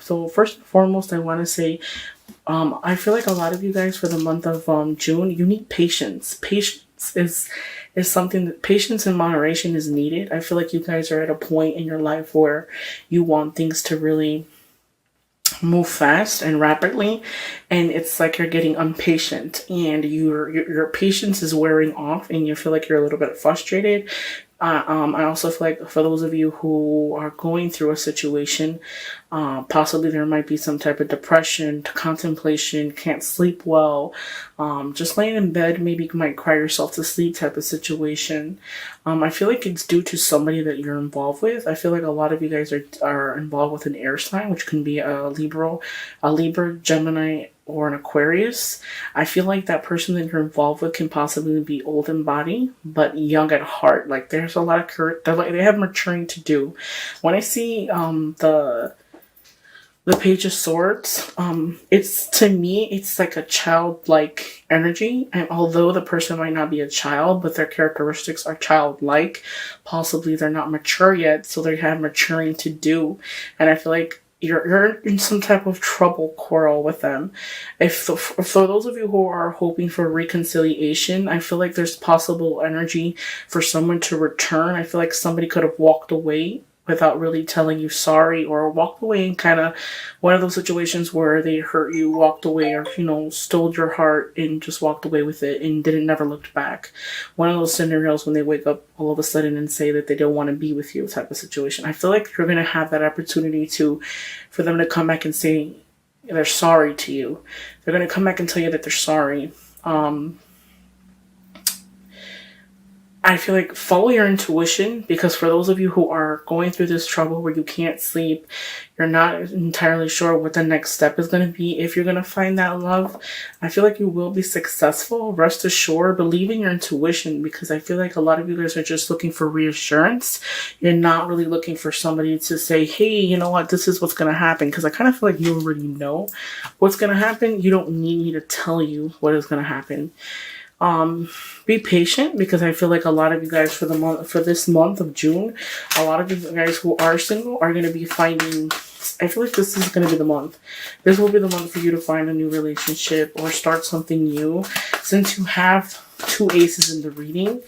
So first and foremost, I want to say, I feel like a lot of you guys for the month of June, you need patience. Patience is something that patience and moderation is needed. I feel like you guys are at a point in your life where you want things to really move fast and rapidly, and it's like you're getting impatient and your patience is wearing off and you feel like you're a little bit frustrated. I also feel like for those of you who are going through a situation, possibly there might be some type of depression, contemplation, can't sleep well, just laying in bed, maybe you might cry yourself to sleep type of situation. I feel like it's due to somebody that you're involved with. I feel like a lot of you guys are involved with an air sign, which can be a Libra, Gemini, or an Aquarius. I feel like that person that you're involved with can possibly be old in body, but young at heart. Like there's a lot of they have maturing to do. When I see the Page of Swords, it's to me, it's like a childlike energy. And although the person might not be a child, but their characteristics are childlike, possibly they're not mature yet, so they have maturing to do. And I feel like you're in some type of trouble quarrel with them. For those of you who are hoping for reconciliation, I feel like there's possible energy for someone to return. I feel like somebody could have walked away without really telling you sorry, or walked away and kind of one of those situations where they hurt you, walked away, or stole your heart and just walked away with it and didn't never looked back. One of those scenarios when they wake up all of a sudden and say that they don't want to be with you type of situation. I feel like you're going to have that opportunity for them to come back and say they're sorry to you. They're going to come back and tell you that they're sorry. I feel like follow your intuition, because for those of you who are going through this trouble where you can't sleep, you're not entirely sure what the next step is going to be. If you're going to find that love, I feel like you will be successful. Rest assured, believe in your intuition, because I feel like a lot of you guys are just looking for reassurance. You're not really looking for somebody to say, hey, you know what, this is what's going to happen. Because I kind of feel like you already know what's going to happen. You don't need me to tell you what is going to happen. Be patient, because I feel like a lot of you guys for this month of June, a lot of you guys who are single are going to be finding, I feel like this is going to be the month. This will be the month for you to find a new relationship or start something new. Since you have two aces in the reading,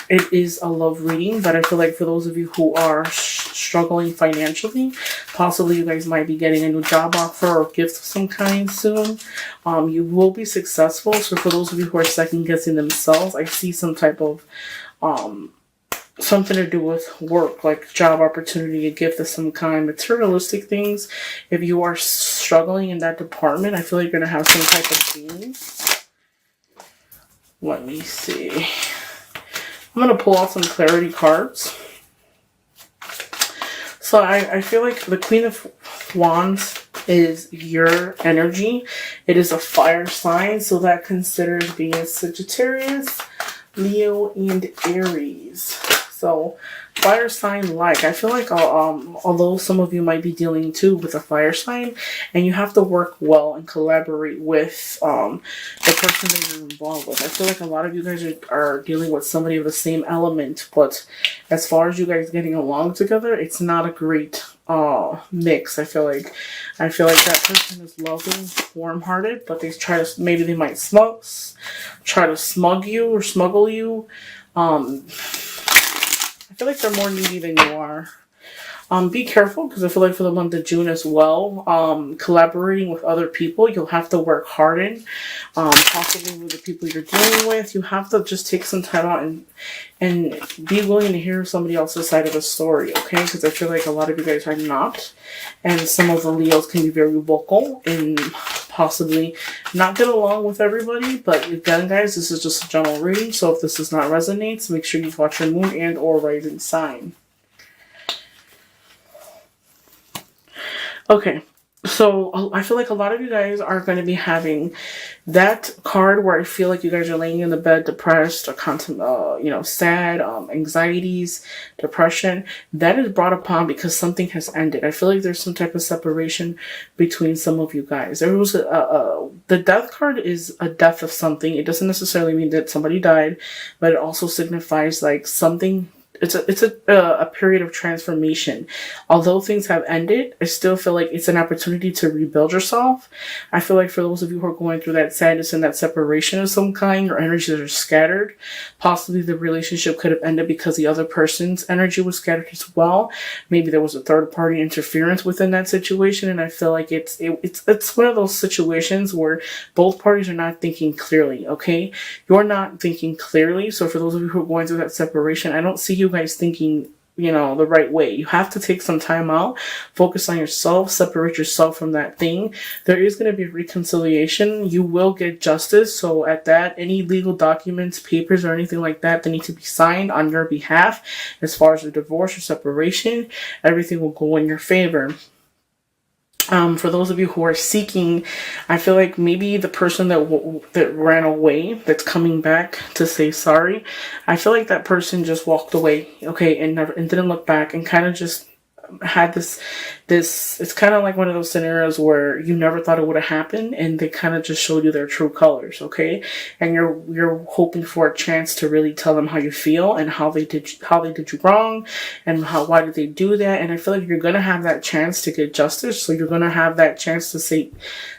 it is a love reading, but I feel like for those of you who are struggling financially, possibly you guys might be getting a new job offer or gift of some kind soon. You will be successful. So for those of you who are second guessing themselves, I see some type of something to do with work, like job opportunity, a gift of some kind, materialistic things. If you are struggling in that department, I feel like you're going to have some type of gains. Let me see. I'm going to pull out some clarity cards. So I feel like the Queen of Wands is your energy. It is a fire sign, so that considers being Sagittarius, Leo, and Aries. So fire sign like. I feel like although some of you might be dealing too with a fire sign, and you have to work well and collaborate with the person that you're involved with. I feel like a lot of you guys are dealing with somebody of the same element, but as far as you guys getting along together, it's not a great mix. I feel like that person is loving, warm-hearted, but they they might try to smug you or smuggle you. I feel like they're more needy than you are. Be careful, because I feel like for the month of June as well, collaborating with other people, you'll have to work hard in. Possibly with the people you're dealing with, you have to just take some time out and be willing to hear somebody else's side of the story, okay? Because I feel like a lot of you guys are not. And some of the Leos can be very vocal and possibly not get along with everybody. But again, guys, this is just a general reading. So if this does not resonate, make sure you watch your moon and or rising sign. Okay, so I feel like a lot of you guys are going to be having that card where I feel like you guys are laying in the bed depressed or sad, anxieties, depression. That is brought upon because something has ended. I feel like there's some type of separation between some of you guys. There was the death card is a death of something. It doesn't necessarily mean that somebody died, but it also signifies like something a period of transformation. Although things have ended, I still feel like it's an opportunity to rebuild yourself. I feel like for those of you who are going through that sadness and that separation of some kind, your energies are scattered. Possibly the relationship could have ended because the other person's energy was scattered as well. Maybe there was a third party interference within that situation, and I feel like it's one of those situations where both parties are not thinking clearly. Okay, you're not thinking clearly. So for those of you who are going through that separation, I don't see you guys thinking, the right way. You have to take some time out, focus on yourself, separate yourself from that thing. There is going to be reconciliation. You will get justice. So at that, any legal documents, papers, or anything like that need to be signed on your behalf as far as the divorce or separation, everything will go in your favor. For those of you who are seeking, I feel like maybe the person that ran away, that's coming back to say sorry, I feel like that person just walked away, okay, and didn't look back, and kind of just had this it's kind of like one of those scenarios where you never thought it would have happened, and they kind of just showed you their true colors, okay, and you're hoping for a chance to really tell them how you feel and how they did you wrong, and why did they do that. And I feel like you're gonna have that chance to get justice, so you're gonna have that chance to say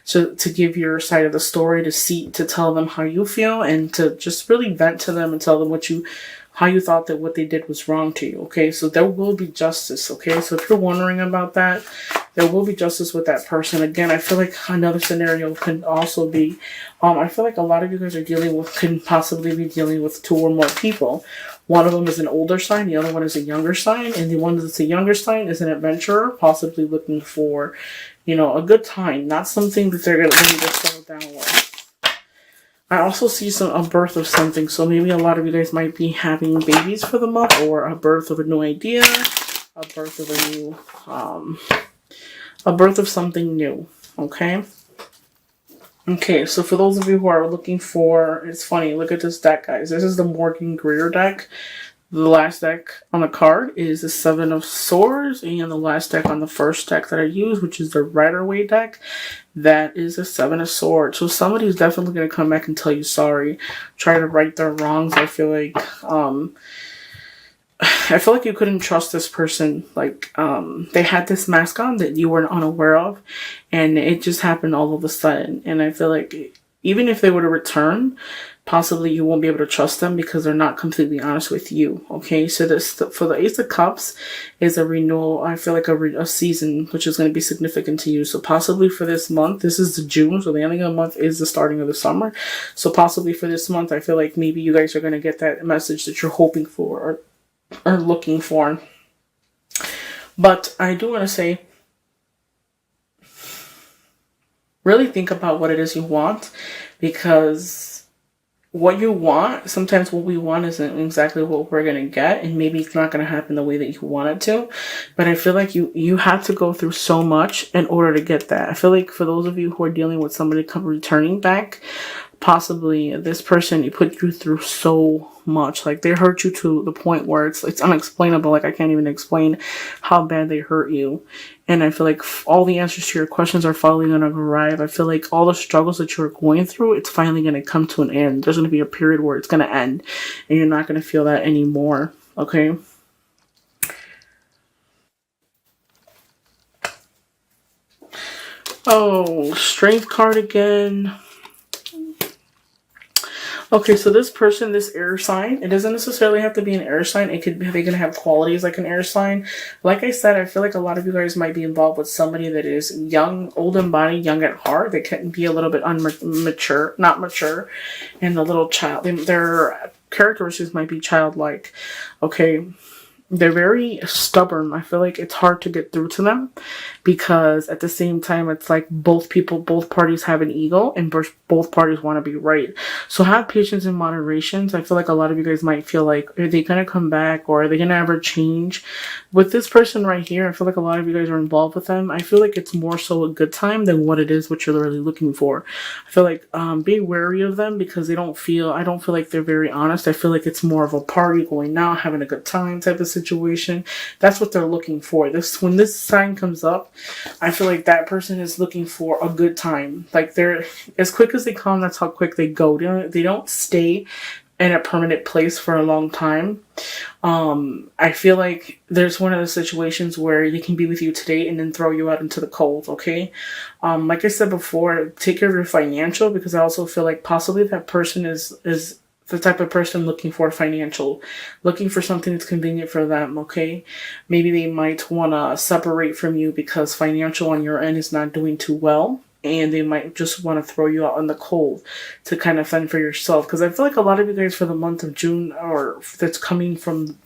to give your side of the story, to tell them how you feel, and to just really vent to them and tell them how you thought that what they did was wrong to you, okay? So there will be justice, okay? So if you're wondering about that, there will be justice with that person. Again, I feel like another scenario can also be, I feel like a lot of you guys can possibly be dealing with two or more people. One of them is an older sign, the other one is a younger sign, and the one that's a younger sign is an adventurer, possibly looking for, a good time, not something that they're going to settle down with. I also see a birth of something, so maybe a lot of you guys might be having babies for the month, or a birth of a new idea, a birth of a birth of something new, okay? Okay, so for those of you who are looking for, it's funny, look at this deck, guys. This is the Morgan Greer deck. The last deck on the card is the Seven of Swords, and the last deck on the first deck that I use, which is the Rider-Waite deck, that is a Seven of Swords. So somebody's definitely going to come back and tell you sorry, try to right their wrongs. I feel like you couldn't trust this person. Like, they had this mask on that you were unaware of, and it just happened all of a sudden. And I feel like even if they were to return, possibly you won't be able to trust them because they're not completely honest with you, okay? So for the Ace of Cups is a renewal, I feel like a season, which is going to be significant to you. So possibly for this month, this is June, so the ending of the month is the starting of the summer. So possibly for this month, I feel like maybe you guys are going to get that message that you're hoping for or looking for. But I do want to say, really think about what it is you want, because what you want, sometimes what we want isn't exactly what we're going to get, and maybe it's not going to happen the way that you want it to. But I feel like you have to go through so much in order to get that. I feel like for those of you who are dealing with somebody returning back, possibly this person, you put you through so much. Like, they hurt you to the point where it's unexplainable. Like, I can't even explain how bad they hurt you. And I feel like all the answers to your questions are finally going to arrive. I feel like all the struggles that you're going through, it's finally going to come to an end. There's going to be a period where it's going to end, and you're not going to feel that anymore. Okay? Oh, Strength card again. Okay, so this person, this air sign, it doesn't necessarily have to be an air sign. They can have qualities like an air sign. Like I said, I feel like a lot of you guys might be involved with somebody that is young, old in body, young at heart. They can be a little bit not mature, and a little child. Their characteristics might be childlike. Okay. They're very stubborn. I feel like it's hard to get through to them, because at the same time, it's like both parties have an ego, and both parties want to be right. So have patience and moderation. So I feel like a lot of you guys might feel like, are they going to come back, or are they going to ever change? With this person right here, I feel like a lot of you guys are involved with them. I feel like it's more so a good time than what it is what you're really looking for. I feel like be wary of them, because I don't feel like they're very honest. I feel like it's more of a party going out, having a good time type of situation. That's what they're looking for. When this sign comes up, I feel like that person is looking for a good time. Like, they're as quick as they come, that's how quick they go. They don't stay in a permanent place for a long time. I feel like there's one of the situations where they can be with you today and then throw you out into the cold, okay? Like I said before, take care of your financial, because I also feel like possibly that person is the type of person looking for financial, looking for something that's convenient for them, okay? Maybe they might want to separate from you because financial on your end is not doing too well, and they might just want to throw you out in the cold to kind of fend for yourself. Because I feel like a lot of you guys for the month of June, or that's coming from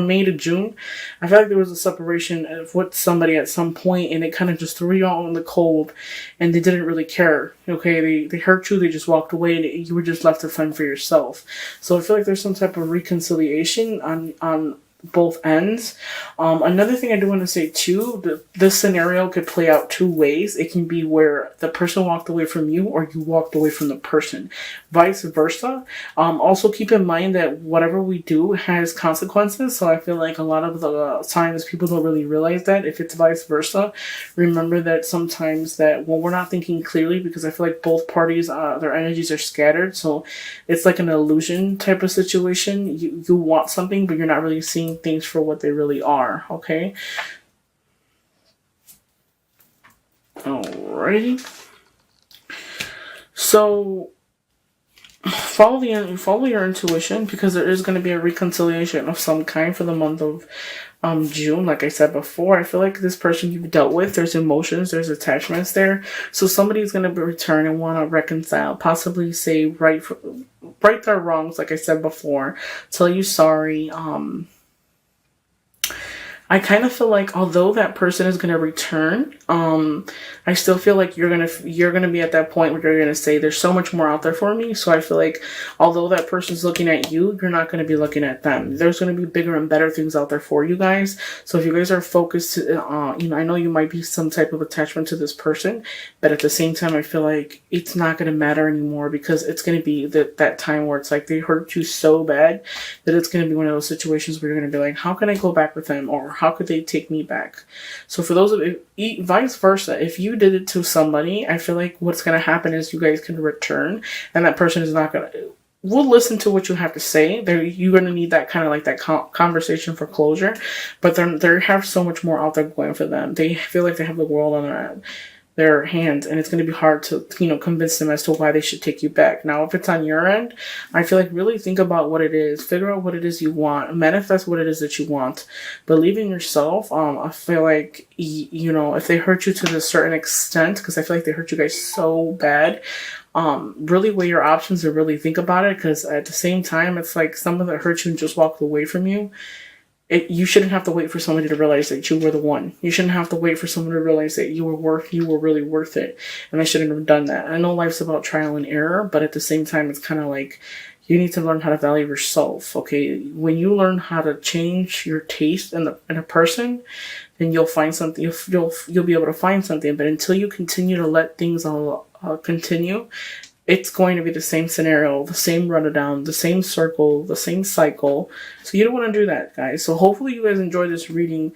May to June, I feel like there was a separation with somebody at some point, and it kind of just threw you out in the cold, and they didn't really care. Okay, they hurt you, they just walked away, and you were just left to fend for yourself. So I feel like there's some type of reconciliation on both ends. Another thing I do want to say too, this scenario could play out two ways. It can be where the person walked away from you, or you walked away from the person, vice versa. Also keep in mind that whatever we do has consequences. So I feel like a lot of the times people don't really realize that if it's vice versa. Remember that sometimes that when we're not thinking clearly, because I feel like both parties, their energies are scattered. So it's like an illusion type of situation. You want something, but you're not really seeing things for what they really are, okay? Alrighty. So follow your intuition, because there is going to be a reconciliation of some kind for the month of June. Like I said before, I feel like this person you've dealt with, there's emotions, there's attachments there. So somebody's going to return and want to reconcile, possibly say right their wrongs, like I said before, tell you sorry. I kind of feel like although that person is going to return, I still feel like you're gonna be at that point where you're gonna say there's so much more out there for me. So I feel like although that person's looking at you, you're not gonna be looking at them. There's gonna be bigger and better things out there for you guys. So if you guys are focused, I know you might be some type of attachment to this person, but at the same time, I feel like it's not gonna matter anymore, because it's gonna be that time where it's like they hurt you so bad that it's gonna be one of those situations where you're gonna be like, how can I go back with them, or how could they take me back? So for those of you, vice versa, if you did it to somebody, I feel like what's going to happen is you guys can return, and that person is not going to, will listen to what you have to say. You're going to need that kind of like that conversation for closure, but they have so much more out there going for them. They feel like they have the world on their hands, and it's going to be hard to, convince them as to why they should take you back. Now, if it's on your end, I feel like really think about what it is, figure out what it is you want, manifest what it is that you want, believe in yourself. I feel like, if they hurt you to a certain extent, because I feel like they hurt you guys so bad, really weigh your options and really think about it, because at the same time, it's like someone that hurt you and just walked away from you. You shouldn't have to wait for somebody to realize that you were the one. You shouldn't have to wait for someone to realize that you were really worth it. And I shouldn't have done that. I know life's about trial and error, but at the same time, it's kind of like you need to learn how to value yourself. Okay, when you learn how to change your taste in a person, then you'll find something. You'll be able to find something. But until you continue to let things continue, it's going to be the same scenario, the same rundown, the same circle, the same cycle. So you don't want to do that, guys. So hopefully you guys enjoyed this reading.